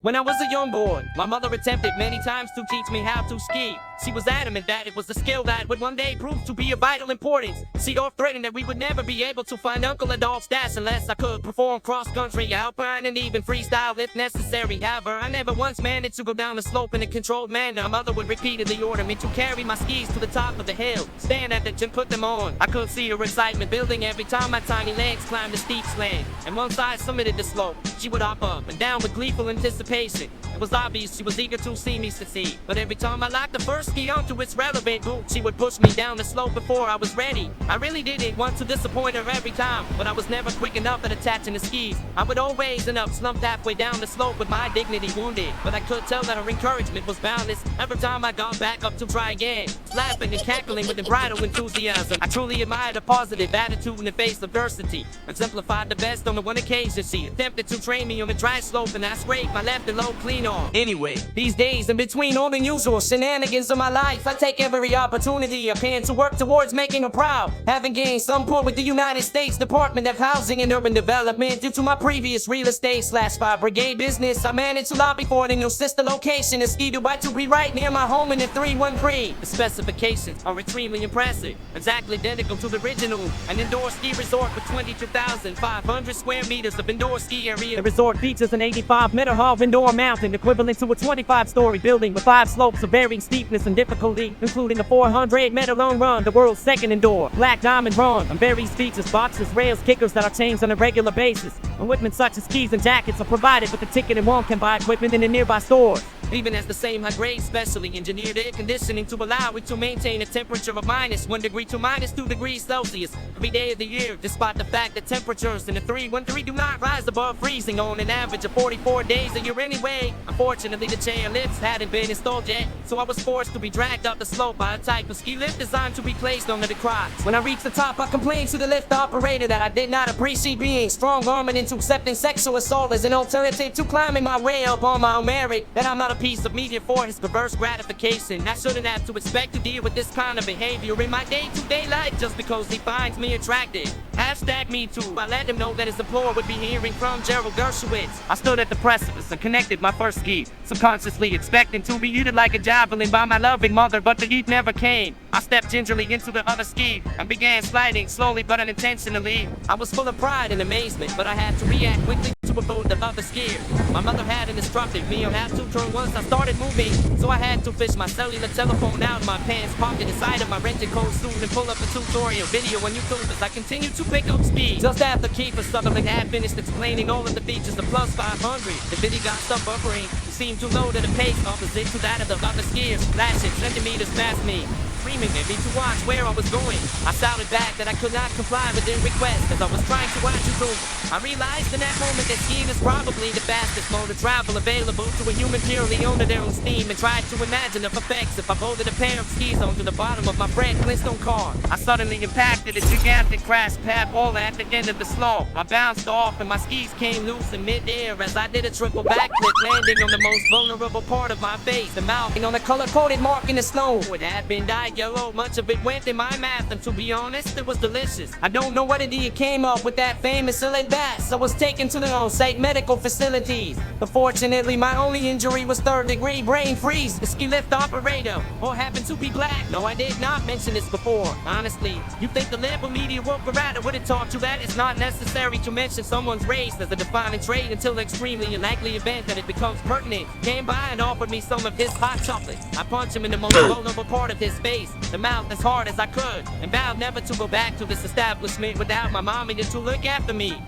When I was a young boy, my mother attempted many times to teach me how to ski. She was adamant that it was a skill that would one day prove to be of vital importance. She threatened that we would never be able to find Uncle Adolph's stash unless I could perform cross-country, alpine, and even freestyle if necessary. However, I never once managed to go down the slope in a controlled manner. My mother would repeatedly order me to carry my skis to the top of the hill, stand at the gym, put them on. I could see her excitement building every time my tiny legs climbed the steep slant. And once I submitted the slope, she would hop up and down with gleeful anticipation. It was obvious she was eager to see me succeed, but every time I locked the first ski onto its relevant boot, she would push me down the slope before I was ready. I really didn't want to disappoint her every time, but I was never quick enough at attaching the skis. I would always end up slumped halfway down the slope with my dignity wounded, but I could tell that her encouragement was boundless. Every time I got back up to try again, laughing and cackling with unbridled enthusiasm. I truly admired a positive attitude in the face of adversity, exemplified the best on the one occasion she attempted to train me on the dry slope, and I scraped my left and low clean off. Anyway, these days in between all the usual shenanigans of my life, I take every opportunity I can to work towards making her proud. Having gained some pull with the United States Department of Housing and Urban Development due to my previous real estate/fire brigade business, I managed to lobby for the new sister location in Ski Dubai to be right near my home in the 313. The specifications are extremely impressive, exactly identical to the original. An indoor ski resort with 22,500 square meters of indoor ski area. The resort features an 85-meter hall indoor mountain equivalent to a 25-story building with 5 slopes of varying steepness and difficulty, including a 400-meter long run, the world's second indoor black diamond run, and various features, boxes, rails, kickers that are changed on a regular basis. Equipment such as skis and jackets are provided with the ticket, and one can buy equipment in the nearby stores. Even has the same high-grade, specially engineered air conditioning to allow it to maintain a temperature of -1 degree to -2 degrees Celsius every day of the year, despite the fact that temperatures in the 313 do not rise above freezing on an average of 44 days a year anyway. Unfortunately, the chair lifts hadn't been installed yet, so I was forced to be dragged up the slope by a type of ski lift designed to be placed under the crotch. When I reached the top, I complained to the lift operator that I did not appreciate being strong-armed into accepting sexual assault as an alternative to climbing my way up on my own merit, that I'm not a piece of media for his perverse gratification. I shouldn't have to expect to deal with this kind of behavior in my day-to-day life just because he finds me attractive. #MeToo. I let him know that his employer would be hearing from Gerald Gershowitz. I stood at the precipice and connected my first ski, subconsciously expecting to be eaten like a javelin by my loving mother, but the heat never came. I stepped gingerly into the other ski and began sliding slowly but unintentionally. I was full of pride and amazement, but I had to react quickly to avoid the other skier. My mother had instructed me on how to turn once I started moving, so I had to fish my cellular telephone out of my pants pocket inside of my rented coat suit and pull up a tutorial video on YouTube as I continued to pick up speed. Just after Kiefer Sutherland had finished explaining all of the features of Plus 500, the video got stuck buffering. It seemed too low to the pace opposite to that of the other skiers, flashing centimeters past me, screaming at me to watch where I was going. I shouted back that I could not comply with their request as I was trying to watch YouTube. I realized in that moment that skiing is probably the fastest mode of travel available to a human purely under their own steam, and tried to imagine the effects if I bolted a pair of skis onto the bottom of my Fred Flintstone car. I suddenly impacted a gigantic crash pad wall at the end of the slope. I bounced off and my skis came loose in mid-air as I did a triple backflip, landing on the most vulnerable part of my face, the mouth, and on a color-coded mark in the snow. It had been dyed yellow, much of it went in my mouth, and to be honest, it was delicious. I don't know what idiot came up with that famous salad bass. I was taken to the on-site medical facilities, but fortunately my only injury was third-degree brain freeze. The ski lift operator, or happened to be black. No, I did not mention this before. Honestly, you think the liberal media woke around would have taught you that it's not necessary to mention someone's race as a defining trait until the extremely unlikely event that it becomes pertinent. Came by and offered me some of his hot chocolate. I punched him in the most vulnerable part of his face, the mouth, as hard as I could, and vowed never to go back to this establishment without my mommy to look after me.